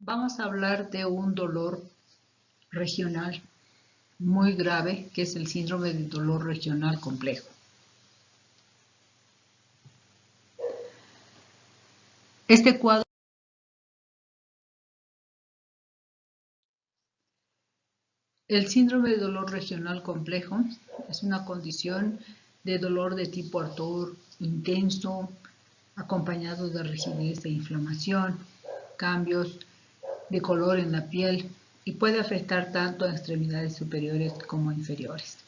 Vamos a hablar de un dolor regional muy grave, que es el síndrome del dolor regional complejo. Este cuadro, el síndrome de dolor regional complejo, es una condición de dolor de tipo ardor intenso, acompañado de rigidez e inflamación, cambios de color en la piel y puede afectar tanto a extremidades superiores como inferiores.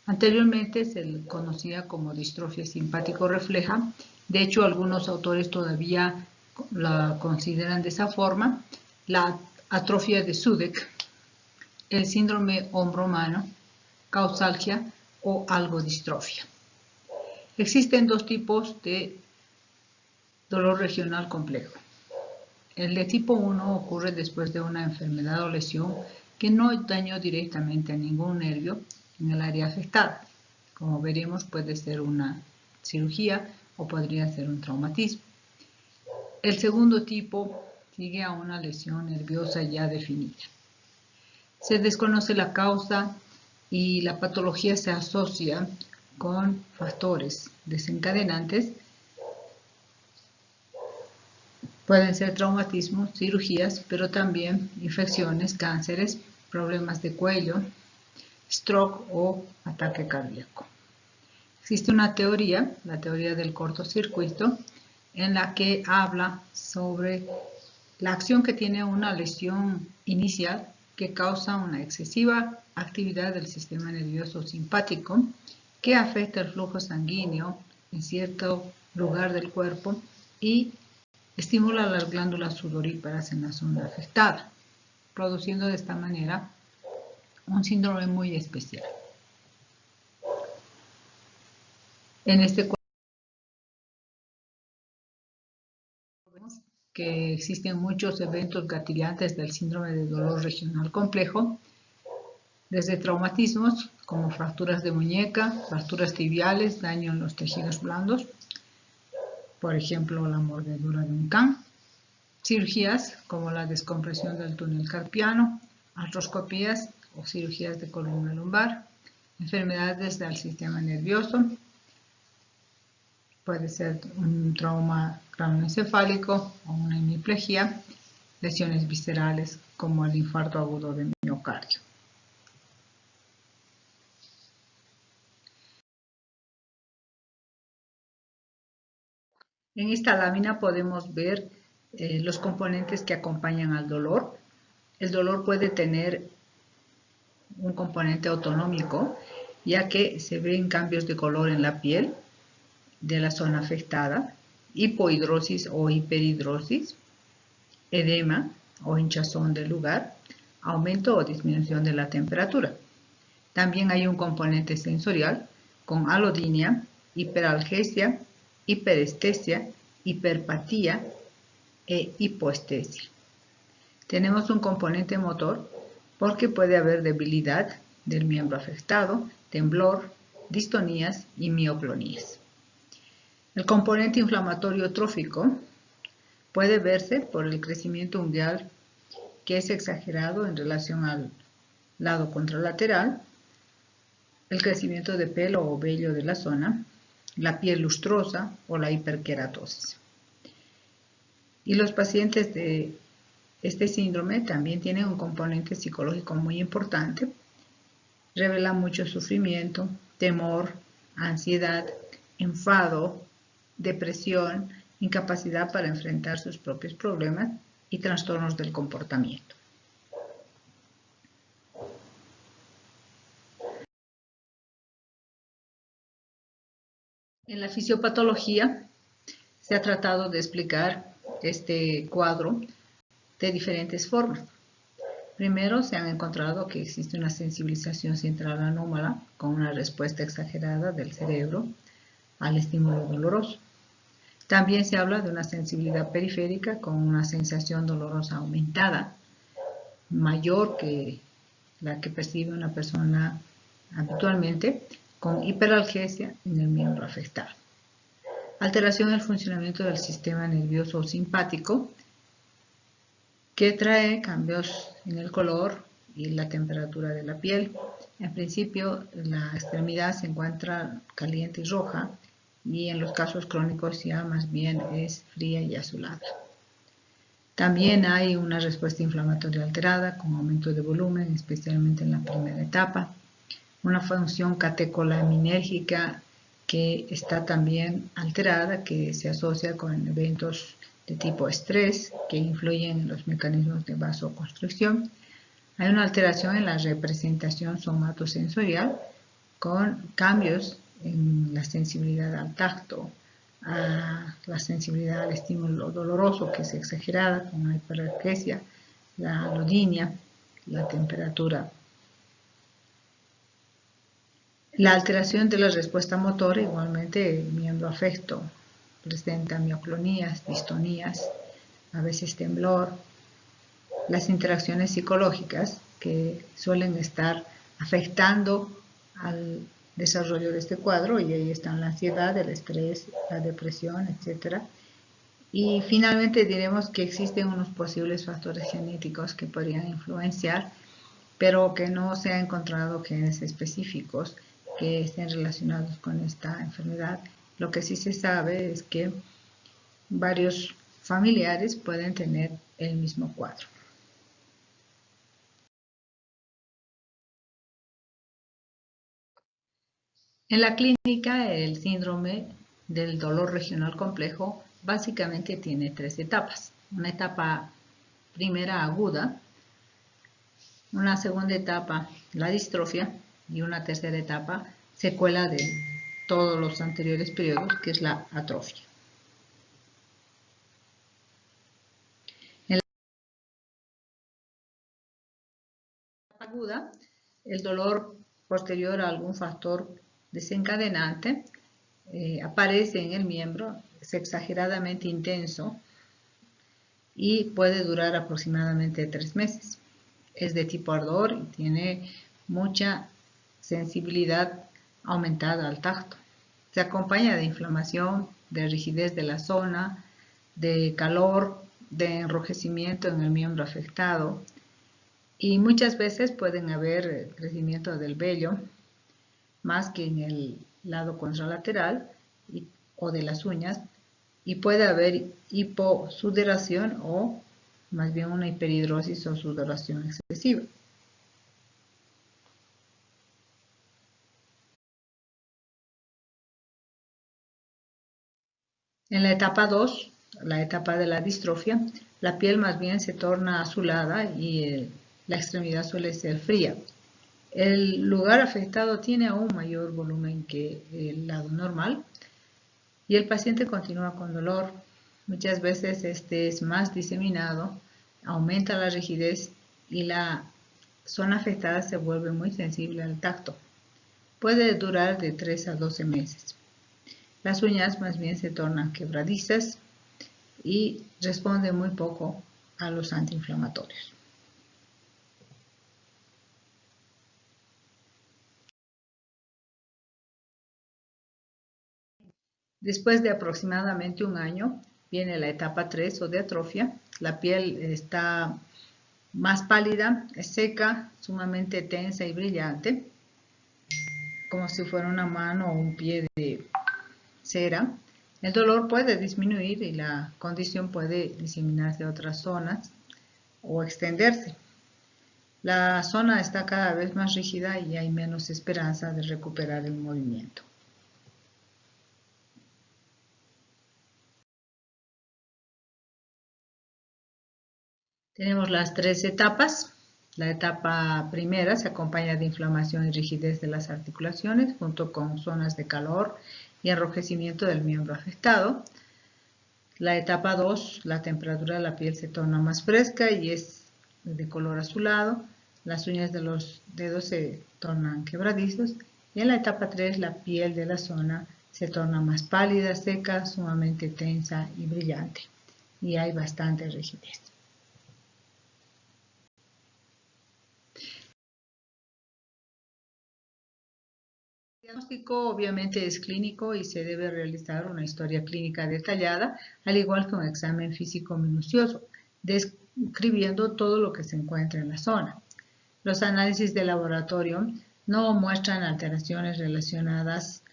Anteriormente se le conocía como distrofia simpático-refleja. De hecho, algunos autores todavía la consideran de esa forma. La atrofia de Sudeck, el síndrome hombro-mano, causalgia o algodistrofia. Existen dos tipos de dolor regional complejo. El de tipo 1 ocurre después de una enfermedad o lesión que no dañó directamente a ningún nervio en el área afectada. Como veremos, puede ser una cirugía o podría ser un traumatismo. El segundo tipo sigue a una lesión nerviosa ya definida. Se desconoce la causa y la patología se asocia con factores desencadenantes. Pueden ser traumatismos, cirugías, pero también infecciones, cánceres, problemas de cuello, stroke o ataque cardíaco. Existe una teoría, la teoría del cortocircuito, en la que habla sobre la acción que tiene una lesión inicial que causa una excesiva actividad del sistema nervioso simpático que afecta el flujo sanguíneo en cierto lugar del cuerpo y estimula las glándulas sudoríparas en la zona afectada, produciendo de esta manera un síndrome muy especial. En este cuadro vemos que existen muchos eventos gatillantes del síndrome de dolor regional complejo, desde traumatismos como fracturas de muñeca, fracturas tibiales, daño en los tejidos blandos, por ejemplo la mordedura de un can, cirugías como la descompresión del túnel carpiano, artroscopías o cirugías de columna lumbar, enfermedades del sistema nervioso, puede ser un trauma craneoencefálico o una hemiplegia, lesiones viscerales como el infarto agudo de miocardio. En esta lámina podemos ver los componentes que acompañan al dolor. El dolor puede tener un componente autonómico, ya que se ven cambios de color en la piel de la zona afectada, hipohidrosis o hiperhidrosis, edema o hinchazón del lugar, aumento o disminución de la temperatura. También hay un componente sensorial con alodinia, hiperalgesia, hiperestesia, hiperpatía e hipoestesia. Tenemos un componente motor porque puede haber debilidad del miembro afectado, temblor, distonías y mioclonías. El componente inflamatorio trófico puede verse por el crecimiento ungueal que es exagerado en relación al lado contralateral, el crecimiento de pelo o vello de la zona, la piel lustrosa o la hiperkeratosis. Y los pacientes de este síndrome también tienen un componente psicológico muy importante, revela mucho sufrimiento, temor, ansiedad, enfado, depresión, incapacidad para enfrentar sus propios problemas y trastornos del comportamiento. En la fisiopatología se ha tratado de explicar este cuadro de diferentes formas. Primero, se han encontrado que existe una sensibilización central anómala con una respuesta exagerada del cerebro al estímulo doloroso. También se habla de una sensibilidad periférica con una sensación dolorosa aumentada, mayor que la que percibe una persona habitualmente, con hiperalgesia en el miembro afectado. Alteración del funcionamiento del sistema nervioso simpático, que trae cambios en el color y la temperatura de la piel. En principio, la extremidad se encuentra caliente y roja, y en los casos crónicos ya más bien es fría y azulada. También hay una respuesta inflamatoria alterada con aumento de volumen, especialmente en la primera etapa. Una función catecolinérgica que está también alterada, que se asocia con eventos de tipo estrés que influyen en los mecanismos de vasoconstricción. Hay una alteración en la representación somatosensorial con cambios en la sensibilidad al tacto, a la sensibilidad al estímulo doloroso, que es exagerada con la hiperalgesia, la alodinia, la temperatura. La alteración de la respuesta motora, igualmente el miembro afecto, presenta mioclonías, distonías, a veces temblor. Las interacciones psicológicas que suelen estar afectando al desarrollo de este cuadro, y ahí están la ansiedad, el estrés, la depresión, etc. Y finalmente diremos que existen unos posibles factores genéticos que podrían influenciar, pero que no se ha encontrado genes específicos que estén relacionados con esta enfermedad. Lo que sí se sabe es que varios familiares pueden tener el mismo cuadro. En la clínica, el síndrome del dolor regional complejo básicamente tiene 3 etapas. Una etapa primera aguda, una segunda etapa la distrofia y una tercera etapa secuela de todos los anteriores periodos, que es la atrofia. En la etapa aguda, el dolor posterior a algún factor desencadenante aparece en el miembro, es exageradamente intenso y puede durar aproximadamente 3 meses. Es de tipo ardor y tiene mucha sensibilidad aumentada al tacto. Se acompaña de inflamación, de rigidez de la zona, de calor, de enrojecimiento en el miembro afectado, y muchas veces pueden haber crecimiento del vello, más que en el lado contralateral o de las uñas, y puede haber hiposudoración o más bien una hiperhidrosis o sudoración excesiva. En la etapa 2, la etapa de la distrofia, la piel más bien se torna azulada y la extremidad suele ser fría. El lugar afectado tiene aún mayor volumen que el lado normal y el paciente continúa con dolor. Muchas veces este es más diseminado, aumenta la rigidez y la zona afectada se vuelve muy sensible al tacto. Puede durar de 3 a 12 meses. Las uñas más bien se tornan quebradizas y responden muy poco a los antiinflamatorios. Después de aproximadamente un año viene la etapa 3 o de atrofia. La piel está más pálida, es seca, sumamente tensa y brillante, como si fuera una mano o un pie de cera. El dolor puede disminuir y la condición puede diseminarse a otras zonas o extenderse. La zona está cada vez más rígida y hay menos esperanza de recuperar el movimiento. Tenemos las 3 etapas. La etapa primera se acompaña de inflamación y rigidez de las articulaciones, junto con zonas de calor y enrojecimiento del miembro afectado. La etapa 2, la temperatura de la piel se torna más fresca y es de color azulado. Las uñas de los dedos se tornan quebradizos. Y en la etapa 3, la piel de la zona se torna más pálida, seca, sumamente tensa y brillante. Y hay bastante rigidez. El diagnóstico obviamente es clínico y se debe realizar una historia clínica detallada, al igual que un examen físico minucioso. describiendo todo lo que se encuentra en la zona. Los análisis de laboratorio no muestran alteraciones relacionadas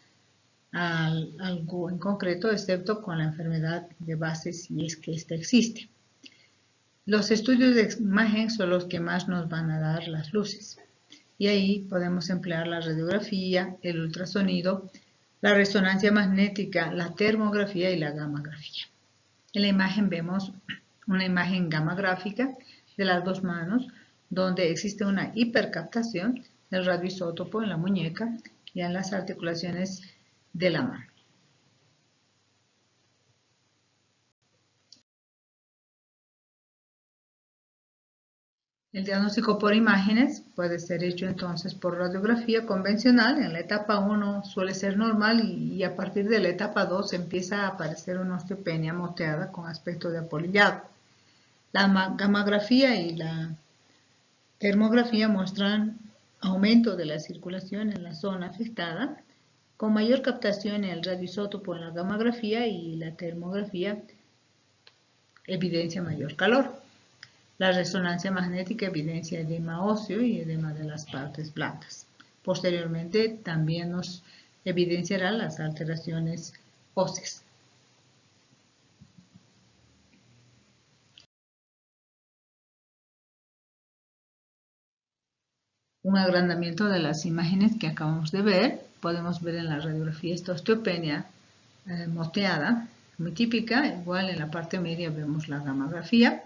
a algo en concreto, excepto con la enfermedad de base si es que ésta existe. Los estudios de imagen son los que más nos van a dar las luces. Y ahí podemos emplear la radiografía, el ultrasonido, la resonancia magnética, la termografía y la gammagrafía. En la imagen vemos una imagen gamagráfica de las dos manos, donde existe una hipercaptación del radioisótopo en la muñeca y en las articulaciones de la mano. El diagnóstico por imágenes puede ser hecho entonces por radiografía convencional. En la etapa 1 suele ser normal y a partir de la etapa 2 empieza a aparecer una osteopenia moteada con aspecto de apolillado. La gammagrafía y la termografía muestran aumento de la circulación en la zona afectada, con mayor captación en el radioisótopo en la gammagrafía, y la termografía evidencia mayor calor. La resonancia magnética evidencia edema óseo y edema de las partes blandas. Posteriormente también nos evidenciará las alteraciones óseas. Un agrandamiento de las imágenes que acabamos de ver. Podemos ver en la radiografía esta osteopenia moteada, muy típica. Igual en la parte media vemos la gammagrafía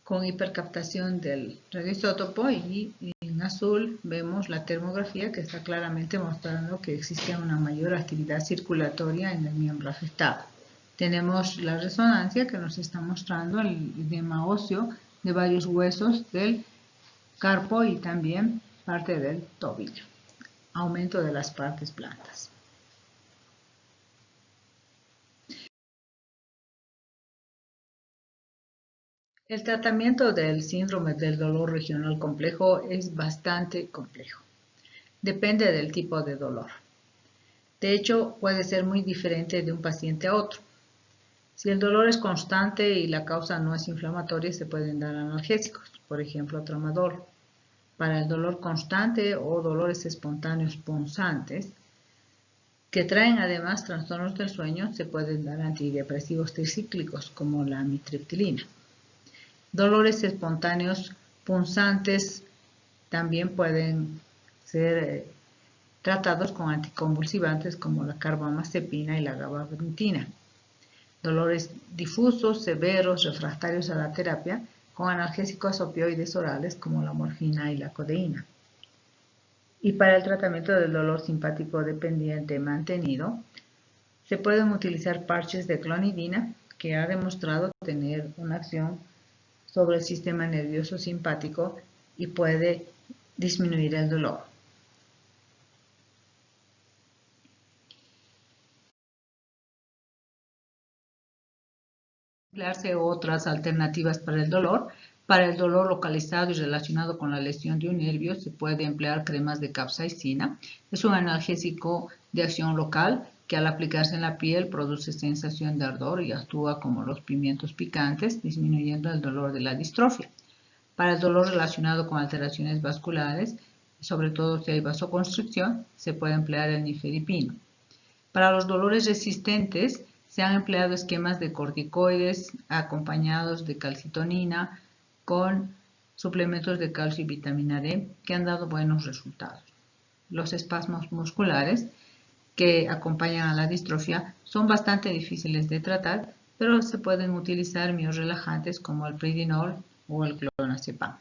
con hipercaptación del radioisótopo, y en azul vemos la termografía, que está claramente mostrando que existe una mayor actividad circulatoria en el miembro afectado. Tenemos la resonancia que nos está mostrando el edema óseo de varios huesos del carpo y también parte del tobillo. Aumento de las partes blandas. El tratamiento del síndrome del dolor regional complejo es bastante complejo. Depende del tipo de dolor. De hecho, puede ser muy diferente de un paciente a otro. Si el dolor es constante y la causa no es inflamatoria, se pueden dar analgésicos, por ejemplo, tramadol. Para el dolor constante o dolores espontáneos punzantes, que traen además trastornos del sueño, se pueden dar antidepresivos tricíclicos como la amitriptilina. Dolores espontáneos punzantes también pueden ser tratados con anticonvulsivantes como la carbamazepina y la gabapentina. Dolores difusos, severos, refractarios a la terapia, con analgésicos opioides orales como la morfina y la codeína. Y para el tratamiento del dolor simpático dependiente mantenido, se pueden utilizar parches de clonidina, que ha demostrado tener una acción sobre el sistema nervioso simpático y puede disminuir el dolor. Emplearse otras alternativas para el dolor. Para el dolor localizado y relacionado con la lesión de un nervio, se puede emplear cremas de capsaicina. Es un analgésico de acción local que al aplicarse en la piel produce sensación de ardor y actúa como los pimientos picantes, disminuyendo el dolor de la distrofia. Para el dolor relacionado con alteraciones vasculares, sobre todo si hay vasoconstricción, se puede emplear el nifedipino. Para los dolores resistentes, se han empleado esquemas de corticoides acompañados de calcitonina con suplementos de calcio y vitamina D que han dado buenos resultados. Los espasmos musculares que acompañan a la distrofia son bastante difíciles de tratar, pero se pueden utilizar miorrelajantes como el Pridinol o el clonazepam.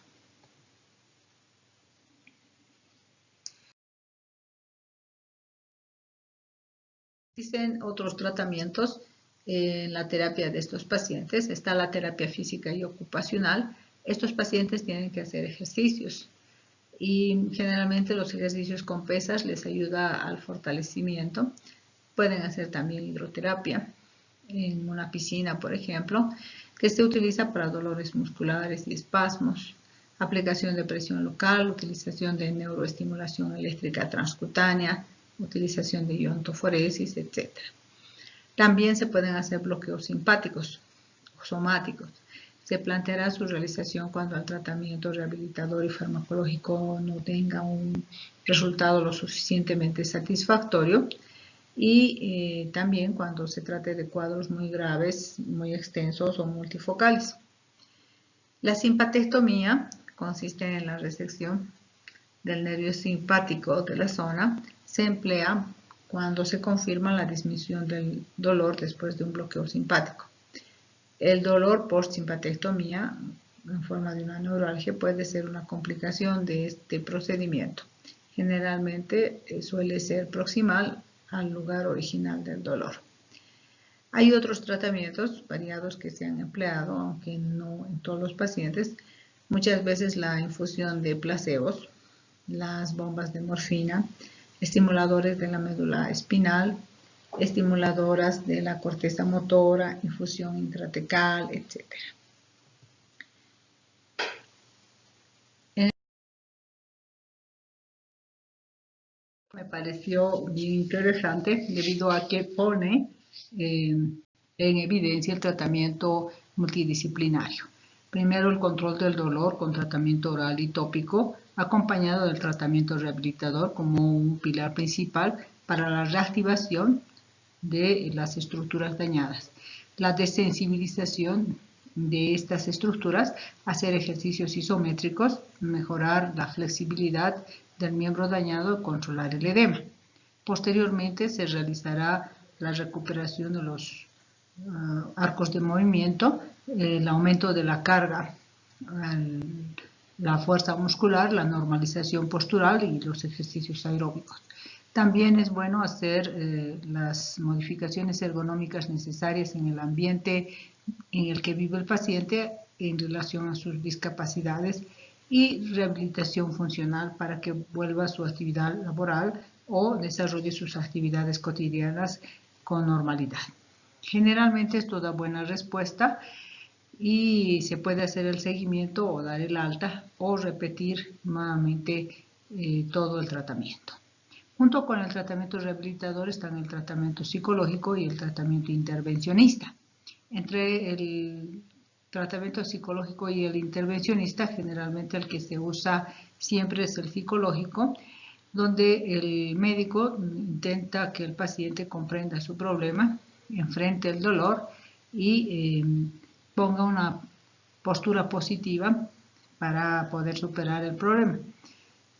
Existen otros tratamientos en la terapia de estos pacientes. Está la terapia física y ocupacional. Estos pacientes tienen que hacer ejercicios y generalmente los ejercicios con pesas les ayuda al fortalecimiento. Pueden hacer también hidroterapia en una piscina, por ejemplo, que se utiliza para dolores musculares y espasmos. Aplicación de presión local, utilización de neuroestimulación eléctrica transcutánea, utilización de iontoforesis, etc. También se pueden hacer bloqueos simpáticos o somáticos. Se planteará su realización cuando el tratamiento rehabilitador y farmacológico no tenga un resultado lo suficientemente satisfactorio y también cuando se trate de cuadros muy graves, muy extensos o multifocales. La simpatectomía consiste en la resección del nervio simpático de la zona. Se emplea cuando se confirma la disminución del dolor después de un bloqueo simpático. El dolor por simpatectomía en forma de una neuralgia puede ser una complicación de este procedimiento. Generalmente suele ser proximal al lugar original del dolor. Hay otros tratamientos variados que se han empleado, aunque no en todos los pacientes. Muchas veces la infusión de placebos, las bombas de morfina, estimuladores de la médula espinal, estimuladoras de la corteza motora, infusión intratecal, etc. Me pareció bien interesante debido a que pone en evidencia el tratamiento multidisciplinario. Primero, el control del dolor con tratamiento oral y tópico, acompañado del tratamiento rehabilitador como un pilar principal para la reactivación de las estructuras dañadas. La desensibilización de estas estructuras, hacer ejercicios isométricos, mejorar la flexibilidad del miembro dañado y controlar el edema. Posteriormente se realizará la recuperación de los arcos de movimiento, el aumento de la carga, la fuerza muscular, la normalización postural y los ejercicios aeróbicos. También es bueno hacer las modificaciones ergonómicas necesarias en el ambiente en el que vive el paciente en relación a sus discapacidades y rehabilitación funcional para que vuelva a su actividad laboral o desarrolle sus actividades cotidianas con normalidad. Generalmente esto da buena respuesta y se puede hacer el seguimiento o dar el alta o repetir nuevamente todo el tratamiento. Junto con el tratamiento rehabilitador están el tratamiento psicológico y el tratamiento intervencionista. Entre el tratamiento psicológico y el intervencionista, generalmente el que se usa siempre es el psicológico, donde el médico intenta que el paciente comprenda su problema, enfrente el dolor y ponga una postura positiva para poder superar el problema.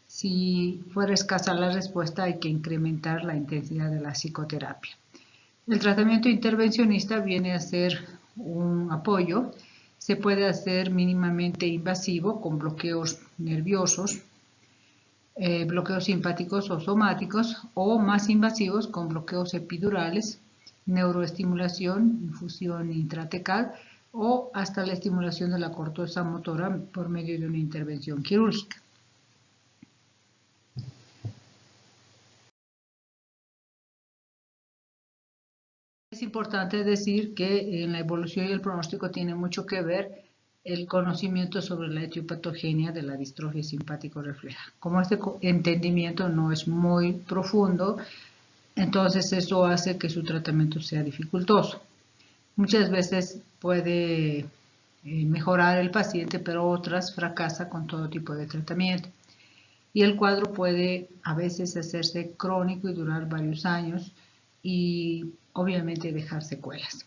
Si fuera escasa la respuesta, hay que incrementar la intensidad de la psicoterapia. El tratamiento intervencionista viene a ser un apoyo. Se puede hacer mínimamente invasivo con bloqueos nerviosos, bloqueos simpáticos o somáticos, o más invasivos con bloqueos epidurales, neuroestimulación, infusión intratecal o hasta la estimulación de la corteza motora por medio de una intervención quirúrgica. Es importante decir que en la evolución y el pronóstico tiene mucho que ver el conocimiento sobre la etiopatogenia de la distrofia simpático-refleja. Como este entendimiento no es muy profundo, entonces eso hace que su tratamiento sea dificultoso. Muchas veces puede mejorar el paciente, pero otras fracasa con todo tipo de tratamiento. Y el cuadro puede a veces hacerse crónico y durar varios años y obviamente dejar secuelas.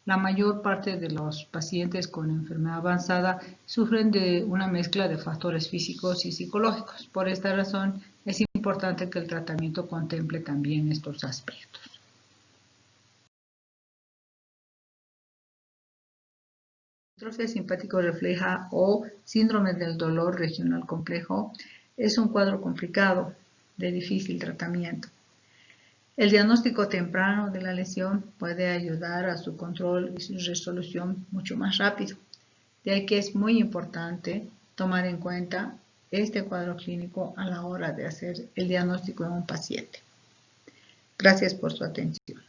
La mayor parte de los pacientes con enfermedad avanzada sufren de una mezcla de factores físicos y psicológicos. Por esta razón es importante que el tratamiento contemple también estos aspectos. Distrofia simpático-refleja o síndrome del dolor regional complejo es un cuadro complicado de difícil tratamiento. El diagnóstico temprano de la lesión puede ayudar a su control y su resolución mucho más rápido. De ahí que es muy importante tomar en cuenta este cuadro clínico a la hora de hacer el diagnóstico en un paciente. Gracias por su atención.